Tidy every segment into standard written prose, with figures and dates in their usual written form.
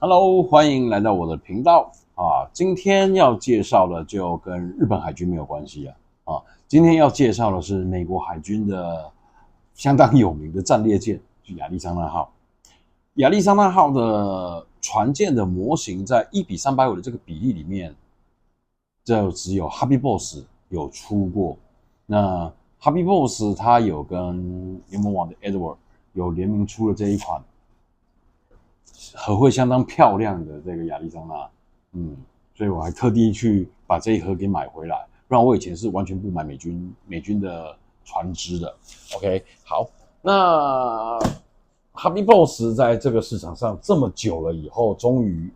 Hello，欢迎来到我的频道啊！今天要介绍的就跟日本海军没有关系今天要介绍的是美国海军的相当有名的战列舰，就亚利桑那号。亚利桑那号的船舰的模型在1:350的这个比例里面，就只有 Hobby Boss 有出过。那 Hobby Boss 它有跟联盟网的 Edward 有联名出了这一款盒绘相当漂亮的这个亚利桑那，所以我还特地去把这一盒给买回来，不然我以前是完全不买美军的船只的。OK， 好，那 Hobby Boss 在这个市场上这么久了以后，终于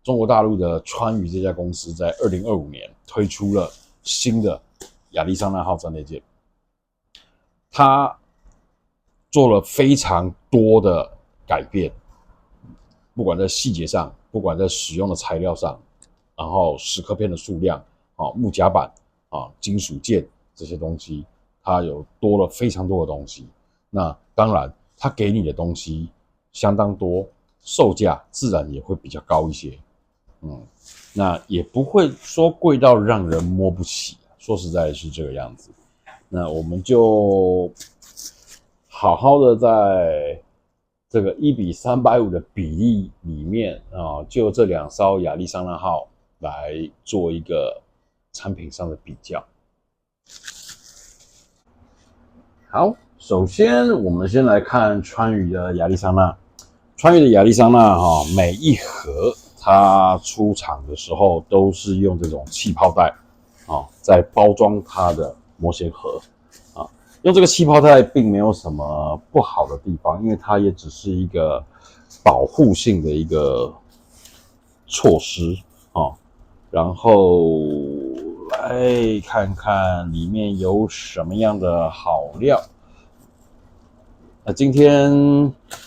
中国大陆的川渝这家公司在2025年推出了新的亚利桑那号战列舰，它做了非常多的改变。不管在细节上，不管在使用的材料上，然后蚀刻片的数量，木甲板金属件这些东西，它有多了非常多的东西。那当然，它给你的东西相当多，售价自然也会比较高一些。那也不会说贵到让人摸不起，说实在是这个样子。那我们就好好的在这个1:350的比例里面就这2艘亚利桑那号来做一个产品上的比较。好，首先我们先来看川渝的亚利桑那。川渝的亚利桑那每一盒它出厂的时候都是用这种气泡袋在包装它的模型盒用这个气泡袋并没有什么不好的地方，因为它也只是一个保护性的一个措施然后来看看里面有什么样的好料。那今天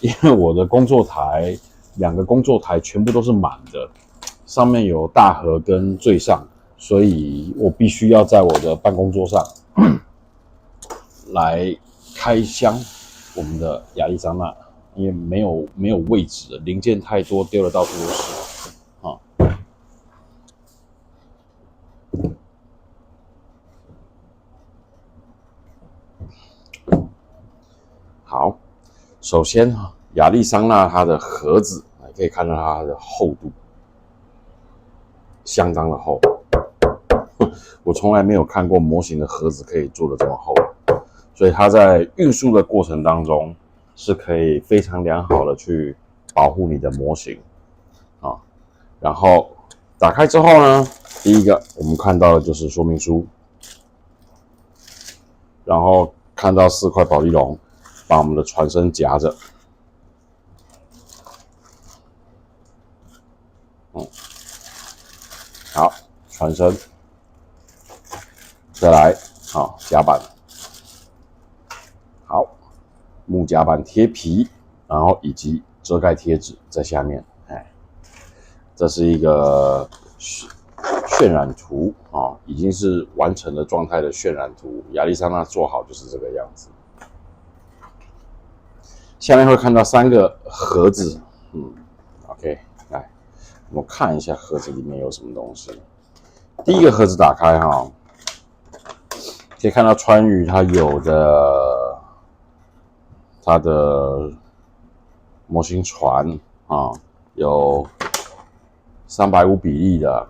因为我的工作台2个工作台全部都是满的，上面有大盒跟最上，所以我必须要在我的办公桌上来开箱我们的亚利桑那，因为没有位置了，零件太多，丢了到处都是好，首先亚利桑那它的盒子可以看到它的厚度相当的厚，我从来没有看过模型的盒子可以做得这么厚，所以它在运输的过程当中是可以非常良好的去保护你的模型然后打开之后呢，第一个我们看到的就是说明书，然后看到4块保丽龙把我们的船身夹着，好，船身，再来甲板，好，木甲板贴皮，然后以及遮盖贴纸在下面，这是一个渲染图已经是完成的状态的渲染图，亚利桑那做好就是这个样子。下面会看到3个盒子，OK， 来，我们看一下盒子里面有什么东西。第一个盒子打开可以看到川渝它有的它的模型船有350比例的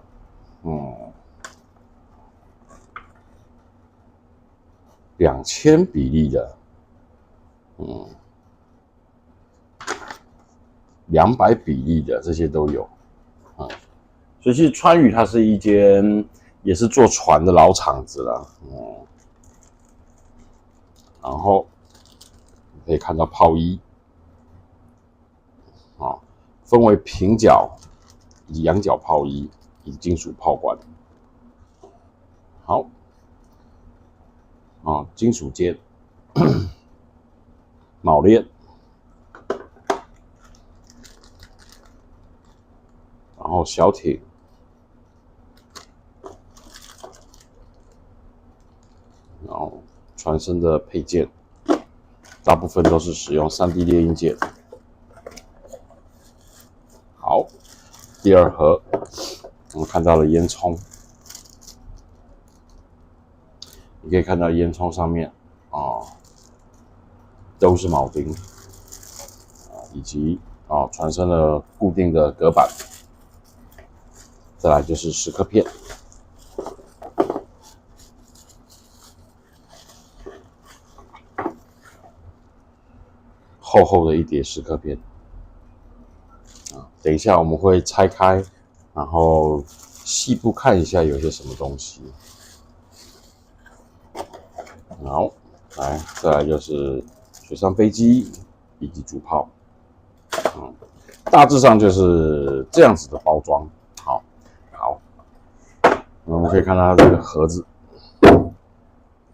2000比例的200比例的，这些都有所以其实川渝它是一间也是做船的老厂子了然后可以看到炮衣分为平角以及仰角炮衣以及金属炮管。好金属件铆链，然后小艇，然后船身的配件，大部分都是使用3D 列印件。好，第二盒我们看到了烟囱，你可以看到烟囱上面都是铆钉以及船身的固定的隔板，再来就是蚀刻片。厚厚的一叠蚀刻片等一下我们会拆开，然后细部看一下有些什么东西。好，再来就是水上飞机以及主炮，大致上就是这样子的包装。好，我们可以看到它这个盒子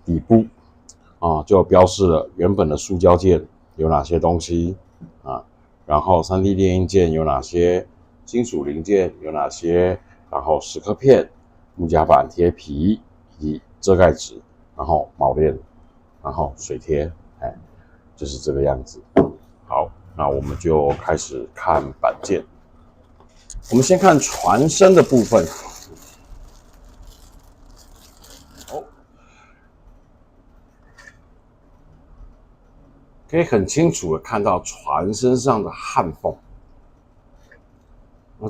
底部就标示了原本的塑胶件有哪些东西然后 3D 列印件有哪些，金属零件有哪些，然后蚀刻片、木夹板、贴皮以及遮盖纸，然后铆链，然后水贴，就是这个样子。好，那我们就开始看板件。我们先看船身的部分。可以很清楚的看到船身上的焊缝，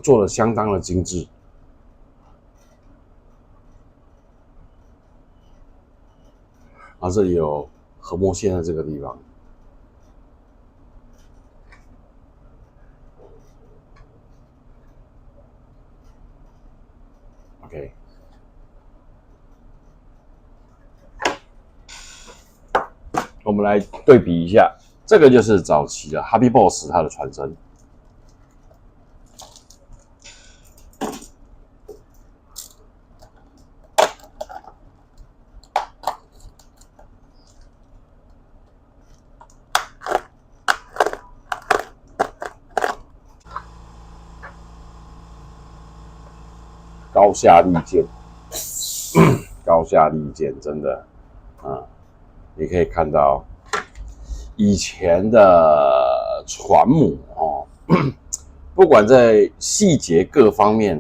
做得相当的精致。这里有合模线的这个地方。OK， 我们来对比一下，这个就是早期的 Hobby Boss 它的船身。高下立见，高下立见，真的，你可以看到以前的船母不管在细节各方面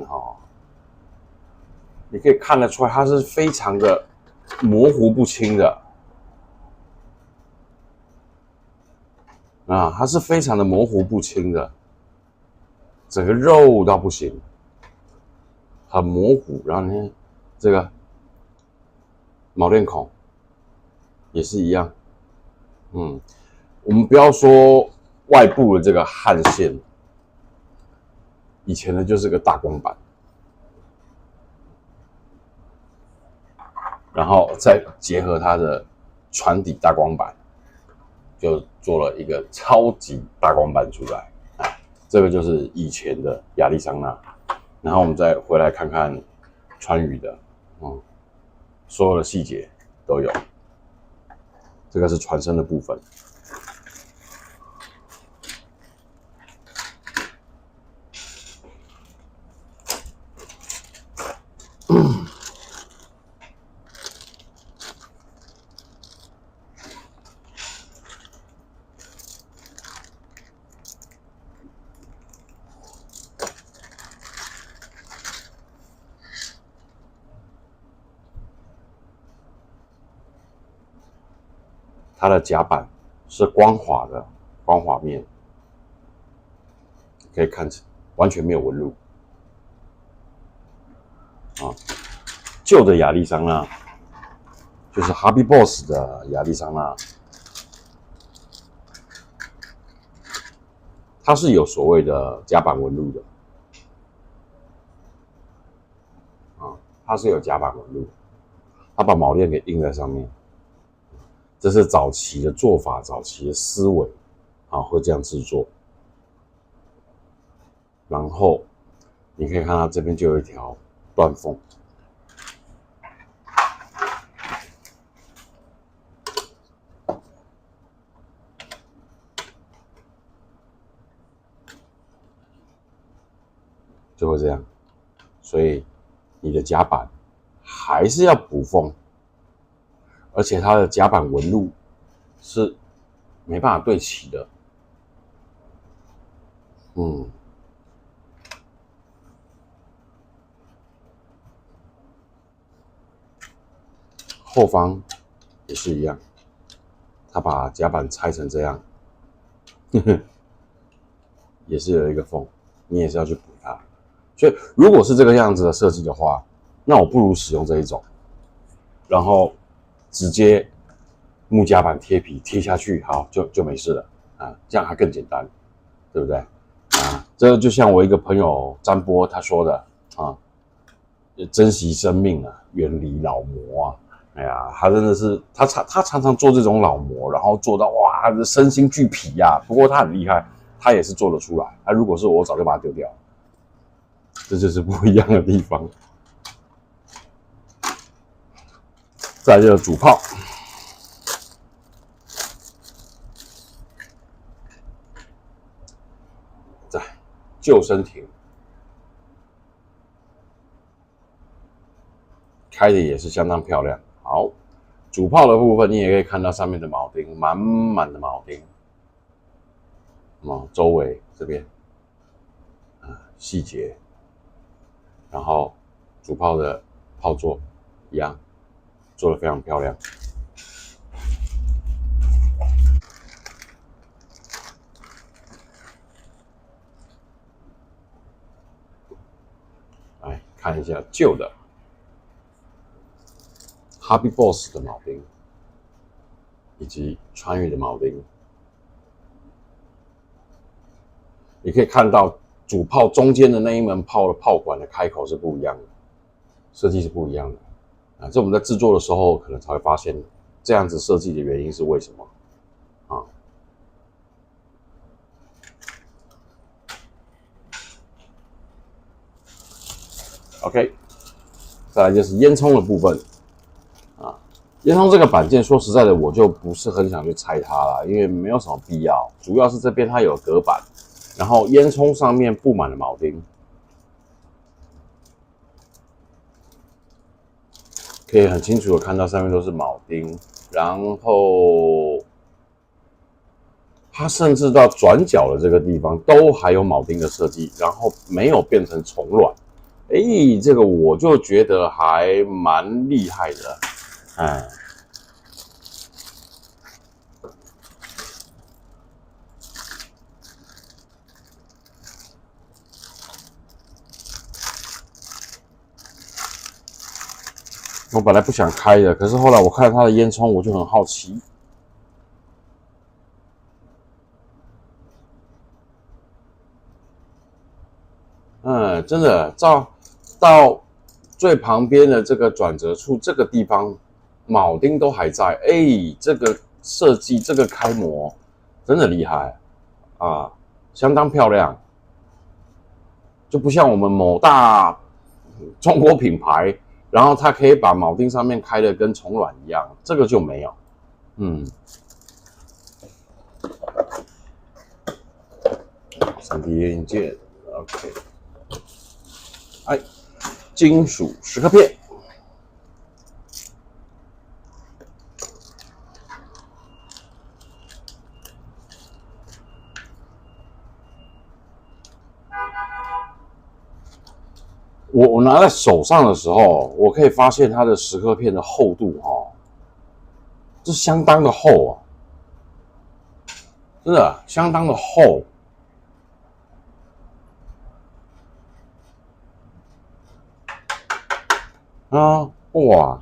你可以看得出来，它是非常的模糊不清的它是非常的模糊不清的，整个肉到不行。很模糊，然后呢，这个铆链孔也是一样，我们不要说外部的这个焊线，以前的就是个大光板，然后再结合它的船底大光板，就做了一个超级大光板出来。这个就是以前的亚利桑那。然后我们再回来看看川渝的，所有的细节都有。这个是船身的部分。它的甲板是光滑的，光滑面，可以看完全没有纹路旧的亚利桑那就是 Hobby Boss 的亚利桑那，它是有所谓的甲板纹路的它是有甲板纹路，它把铆链给印在上面。这是早期的做法，早期的思维会这样制作。然后你可以看到这边就有一条断缝，就会这样。所以你的甲板还是要补缝，而且它的甲板纹路是没办法对齐的。后方也是一样，他把甲板拆成这样，也是有一个缝，你也是要去补它。所以如果是这个样子的设计的话，那我不如使用这一种，然后直接木甲板贴皮贴下去，好就没事了啊，这样还更简单，对不对？啊，这就像我一个朋友占波他说的啊，珍惜生命啊，远离老魔啊。哎呀，他真的是他常常做这种老模，然后做到哇，身心俱疲呀。不过他很厉害，他也是做得出来。他如果是我早就把它丢掉了。这就是不一样的地方。再来就是主炮，再救生艇，开的也是相当漂亮。好，主炮的部分你也可以看到上面的铆钉，满满的铆钉。周围这边细节，然后主炮的炮座一样做得非常漂亮。来看一下旧的 Hobby Boss 的铆钉，以及穿越的铆钉。你可以看到主炮中间的那一门炮的炮管的开口是不一样的，设计是不一样的啊。这我们在制作的时候可能才会发现这样子设计的原因是为什么啊？OK， 再来就是烟囱的部分啊。烟囱这个板件，说实在的，我就不是很想去拆它了，因为没有什么必要。主要是这边它有隔板。然后烟囱上面布满了铆钉，可以很清楚的看到上面都是铆钉。然后它甚至到转角的这个地方都还有铆钉的设计，然后没有变成虫卵。这个我就觉得还蛮厉害的，我本来不想开的，可是后来我看到它的烟囱，我就很好奇。真的，到最旁边的这个转折处，这个地方铆钉都还在。这个设计，这个开模真的厉害啊，相当漂亮，就不像我们某大中国品牌。然后它可以把铆钉上面开的跟虫卵一样，这个就没有。3D 印件 ，OK。金属蚀刻片，我拿在手上的时候，我可以发现它的蚀刻片的厚度这相当的厚啊，真的相当的厚。哇！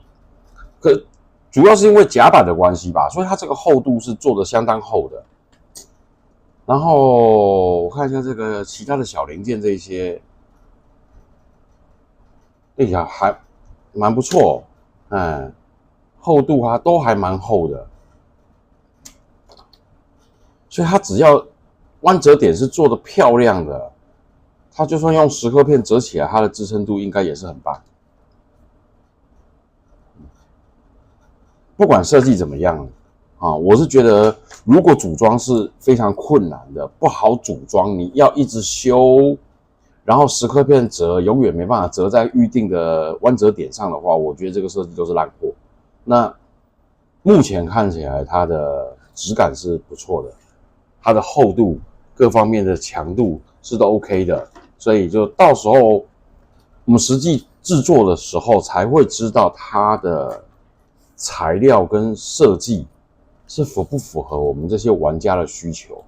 可主要是因为甲板的关系吧，所以它这个厚度是做的相当厚的。然后我看一下这个其他的小零件，这些，还蛮不错，厚度都还蛮厚的。所以它只要弯折点是做的漂亮的，它就算用蚀刻片折起来，它的支撑度应该也是很棒。不管设计怎么样我是觉得如果组装是非常困难的，不好组装，你要一直修，然后蚀刻片折永远没办法折在预定的弯折点上的话，我觉得这个设计都是烂货。那目前看起来它的质感是不错的，它的厚度各方面的强度是都 OK 的，所以就到时候我们实际制作的时候才会知道它的材料跟设计是符不符合我们这些玩家的需求。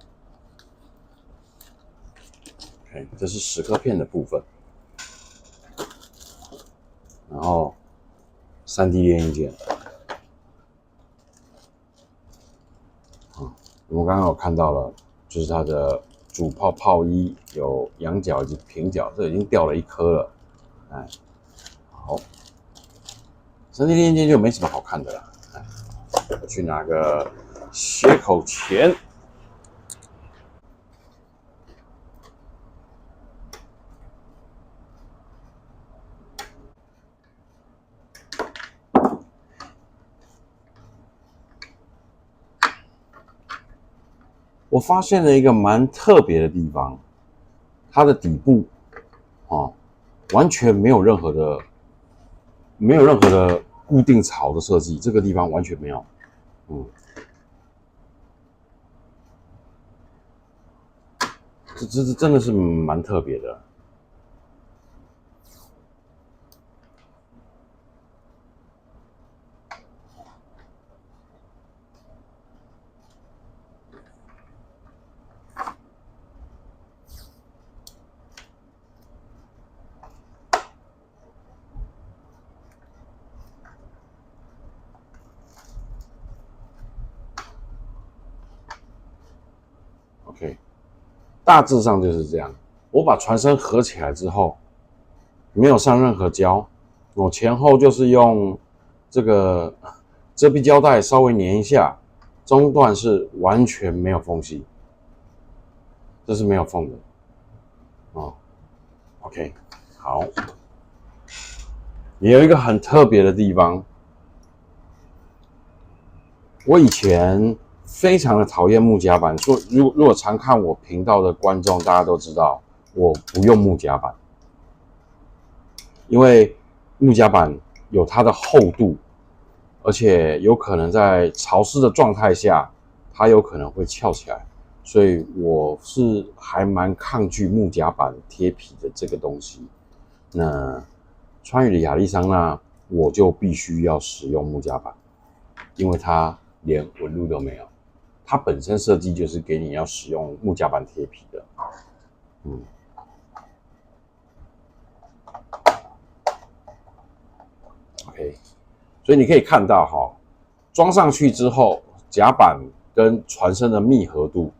OK， 这是蚀刻片的部分，然后3D 列印件。我们刚刚有看到了，就是它的主炮衣有仰角以及平角，这已经掉了一颗了。哎，好，3D 列印件就没什么好看的了。哎，我去拿个斜口钳。我发现了一个蛮特别的地方，它的底部完全没有任何的固定槽的设计，这个地方完全没有。这真的是蛮特别的。OK， 大致上就是这样。我把船身合起来之后，没有上任何胶，我前后就是用这个遮蔽胶带稍微粘一下，中段是完全没有缝隙，这是没有缝的。OK， 好。也有一个很特别的地方，我以前非常的讨厌木夹板，说如果常看我频道的观众，大家都知道我不用木夹板，因为木夹板有它的厚度，而且有可能在潮湿的状态下，它有可能会翘起来，所以我是还蛮抗拒木夹板贴皮的这个东西。那川渝的亚利桑那，我就必须要使用木夹板，因为它连纹路都没有。它本身设计就是给你要使用木夹板贴皮的。OK， 所以你可以看到装上去之后，甲板跟船身的密合度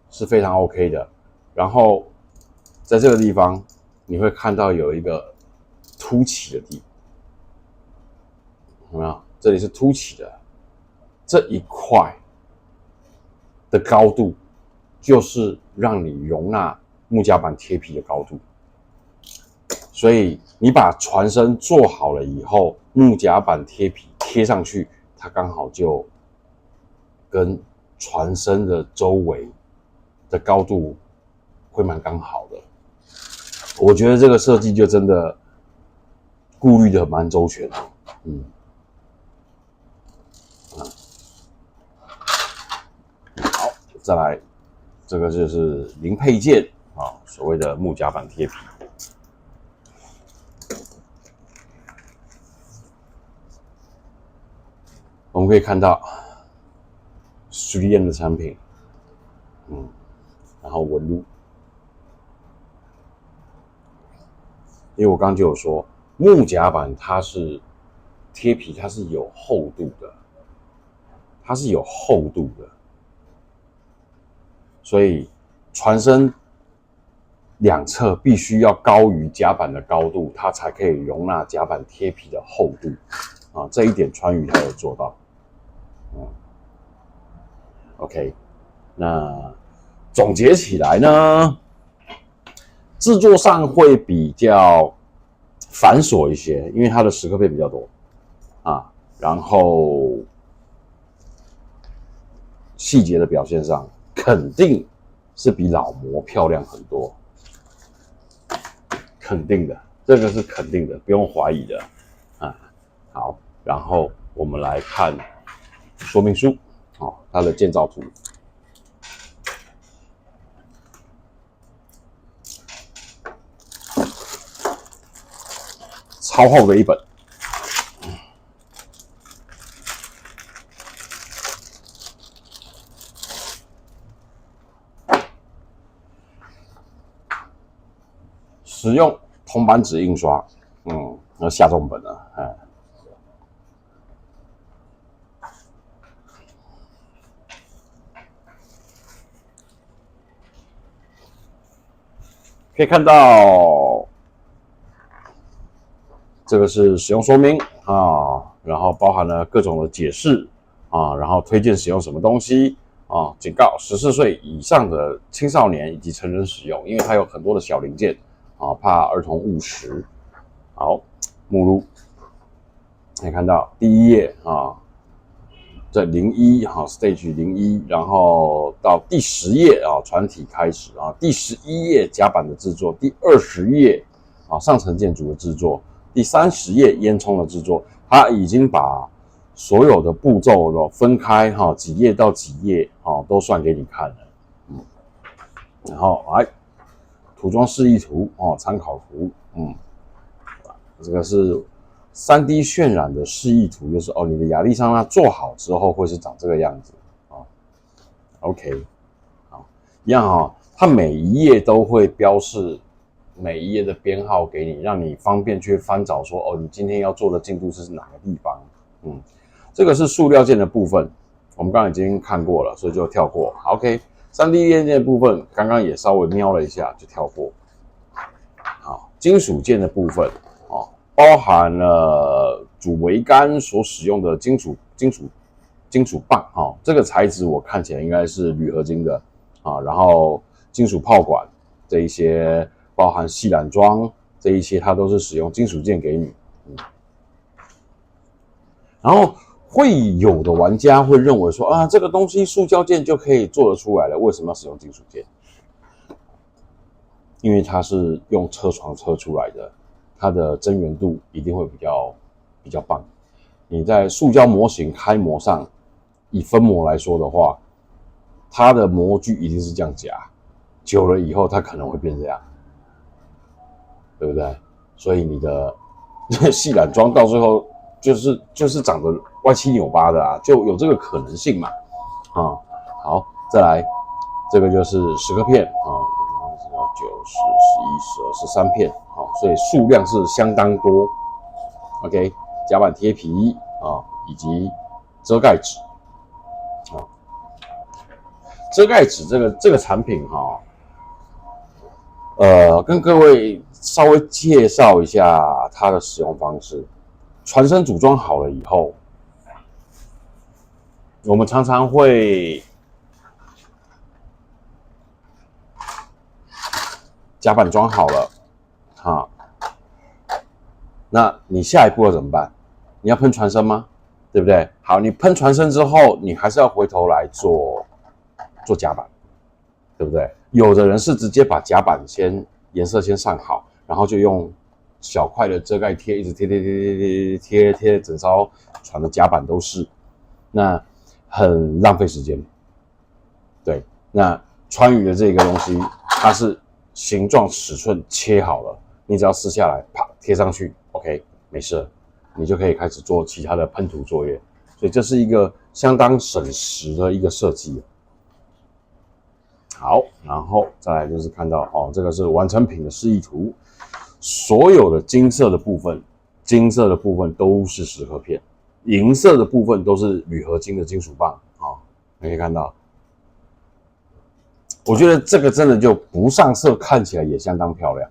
是非常 OK 的。然后在这个地方，你会看到有一个凸起的地方，有没有？这里是凸起的，这一块的高度就是让你容纳木夹板贴皮的高度。所以你把船身做好了以后，木夹板贴皮贴上去，它刚好就跟船身的周围的高度会蛮刚好的。我觉得这个设计就真的顾虑的蛮周全的。好，再来，这个就是零配件所谓的木夹板贴皮。我们可以看到3M 的产品，然后纹路，因为我刚刚就有说，木夹板它是贴皮，它是有厚度的，所以船身两侧必须要高于甲板的高度，它才可以容纳甲板贴皮的厚度这一点川渝它有做到。OK， 那总结起来呢，制作上会比较繁琐一些，因为它的蚀刻片比较多然后细节的表现上肯定是比老模漂亮很多，肯定的，这个是肯定的，不用怀疑的好，然后我们来看说明书它的建造图。超厚的一本使用铜版纸印刷，那下重本了，可以看到这个是使用说明啊，然后包含了各种的解释啊，然后推荐使用什么东西啊，警告14岁以上的青少年以及成人使用，因为它有很多的小零件啊，怕儿童误食。好，目录可以看到第1页啊，这01哈 stage 01，然后到第10页啊，船体开始啊，第11页甲板的制作，第20页啊上层建筑的制作，第30页烟囱的制作，它已经把所有的步骤都分开哈，几页到几页哈都算给你看了，然后来涂装示意图哦，参考图，这个是3D 渲染的示意图，就是你的亚利桑那做好之后会是长这个样子啊。OK， 好，一样它每一页都会标示每一页的编号给你，让你方便去翻找说你今天要做的进度是哪个地方。这个是塑料件的部分，我们刚刚已经看过了，所以就跳过。OK，3D 列件的部分刚刚也稍微瞄了一下，就跳过。好，金属件的部分包含了主桅杆所使用的金属棒这个材质我看起来应该是铝合金的然后金属炮管这一些，包含细缆桩这一些，它都是使用金属件给你。然后会有的玩家会认为说这个东西塑胶件就可以做得出来了，为什么要使用金属件？因为它是用车床车出来的。它的增圆度一定会比较棒。你在塑胶模型开模上，以分模来说的话，它的模具一定是这样夹，久了以后它可能会变这样，对不对？所以你的细缆桩到最后就是长得歪七扭八的就有这个可能性嘛。好，再来，这个就是10颗片9、10、11、12、13片。所以数量是相当多。OK， 甲板贴皮以及遮盖纸遮盖纸这个产品跟各位稍微介绍一下它的使用方式。船身组装好了以后，我们常常会甲板装好了那你下一步要怎么办？你要喷船身吗？对不对？好，你喷船身之后，你还是要回头来做甲板，对不对？有的人是直接把甲板颜色先上好，然后就用小块的遮盖贴一直贴整艘船的甲板都是，那很浪费时间。对，那川渝的这个东西，它是形状尺寸切好了，你只要撕下来，啪贴上去 ，OK， 没事了，你就可以开始做其他的喷涂作业。所以这是一个相当省时的一个设计。好，然后再来就是看到这个是完成品的示意图，所有的金色的部分都是10颗片，银色的部分都是铝合金的金属棒你可以看到。我觉得这个真的就不上色，看起来也相当漂亮。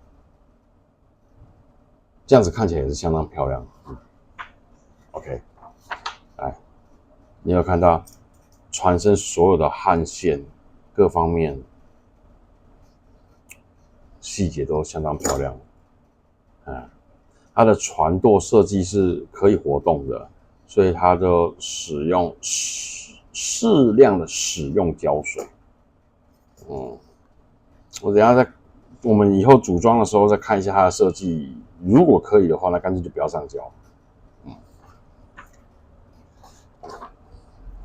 这样子看起来也是相当漂亮。OK， 来，你有看到船身所有的焊线各方面细节都相当漂亮。它的船舵设计是可以活动的，所以它的使用适量的使用胶水。我等一下我们以后组装的时候再看一下它的设计，如果可以的话，那干脆就不要上胶。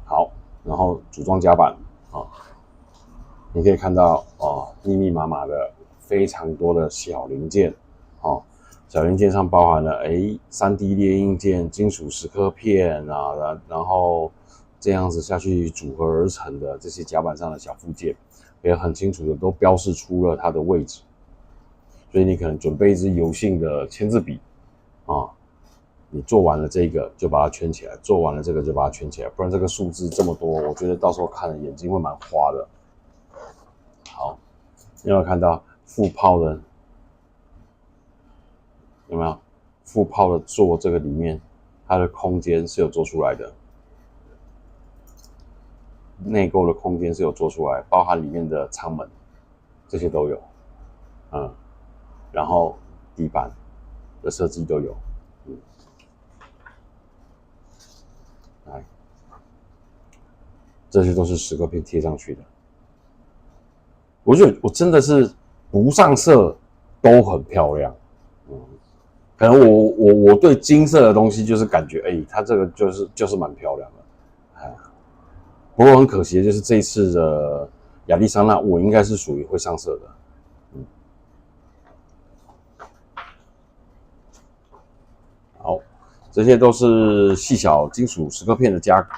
好，然后组装甲板你可以看到密密麻麻的非常多的小零件小零件上包含了3D 列印件、金属10颗片然后这样子下去组合而成的这些甲板上的小附件，也很清楚的都标示出了它的位置。所以你可能准备一支油性的签字笔啊，你做完了这个就把它圈起来，做完了这个就把它圈起来，不然这个数字这么多，我觉得到时候看了眼睛会蛮花的。好，你有没有看到副泡的？有没有副泡的座这个里面，它的空间是有做出来的，内构的空间是有做出来，包含里面的舱门，这些都有，然后底板的设计都有，来，这些都是蚀刻片贴上去的。我觉得我真的是不上色都很漂亮，可能我对金色的东西就是感觉，它这个就是蛮漂亮的，不过很可惜的就是这一次的亚利桑那，我应该是属于会上色的，好，这些都是细小金属蚀刻片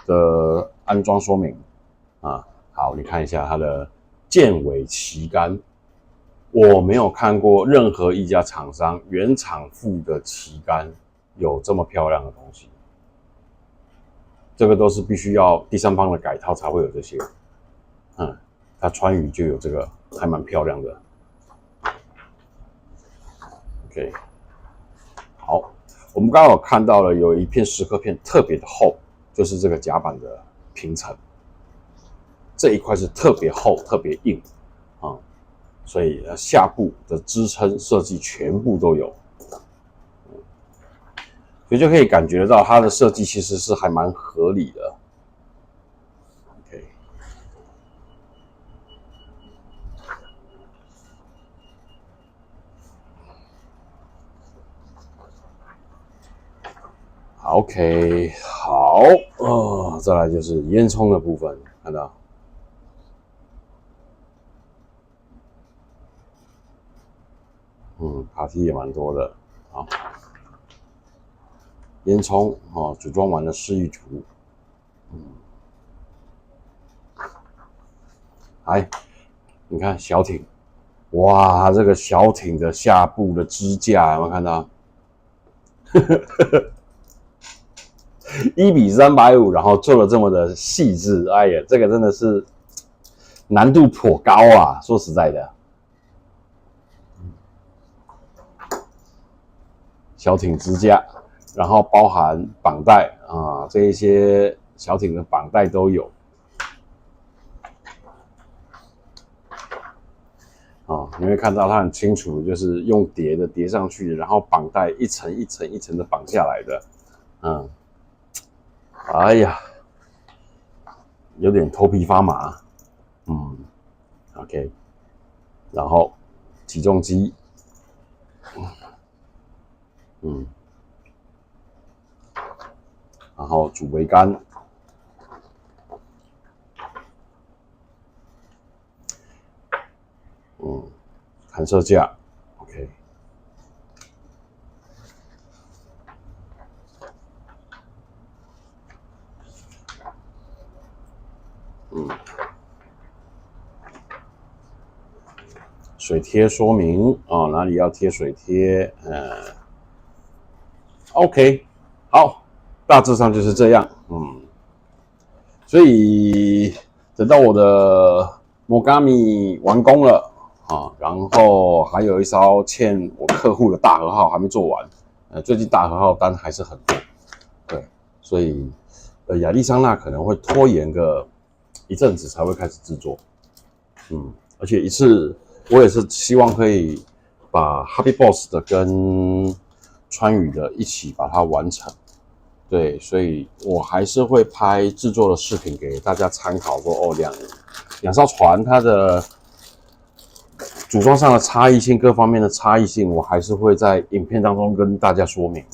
的安装说明啊。好，你看一下它的剑尾旗杆，我没有看过任何一家厂商原厂附的旗杆有这么漂亮的东西，这个都是必须要第三方的改套才会有这些。它川渝就有这个，还蛮漂亮的。OK， 好，我们刚刚有看到了有一片蚀刻片特别的厚，就是这个甲板的平层，这一块是特别厚、特别硬啊。所以下部的支撑设计全部都有，所以就可以感觉到它的设计其实是还蛮合理的。OK， OK， 好，再来就是烟囱的部分，看到。爬梯也蛮多的，好，烟囱组装完的示意图，来，你看小艇，哇，这个小艇的下部的支架有没有看到？1:350，然后做了这么的细致，哎呀，这个真的是难度颇高啊！说实在的。小艇支架，然后包含绑带啊，这一些小艇的绑带都有啊，你会看到它很清楚，就是用叠的叠上去，然后绑带一层一层一层的绑下来的，哎呀，有点头皮发麻，OK， 然后起重机，然后主桅杆，弹射架 ，OK， 水贴说明啊，哪里要贴水贴，OK， 好，大致上就是这样，所以等到我的Mogami完工了啊，然后还有一艘欠我客户的大和号还没做完，最近大和号单还是很多，对，所以亚利桑那可能会拖延个一阵子才会开始制作，而且一次我也是希望可以把 Hobby Boss 的跟川渝的一起把它完成。对，所以我还是会拍制作的视频给大家参考说，两艘船它的组装上的差异性，各方面的差异性，我还是会在影片当中跟大家说明，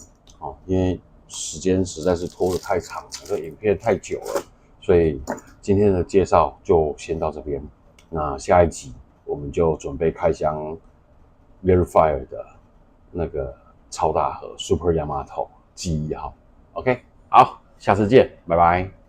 因为时间实在是拖得太长了，这影片太久了，所以今天的介绍就先到这边。那下一集我们就准备开箱 Verifire 的那个超大盒 Super Yamato G1号。OK， 好，下次见，拜拜。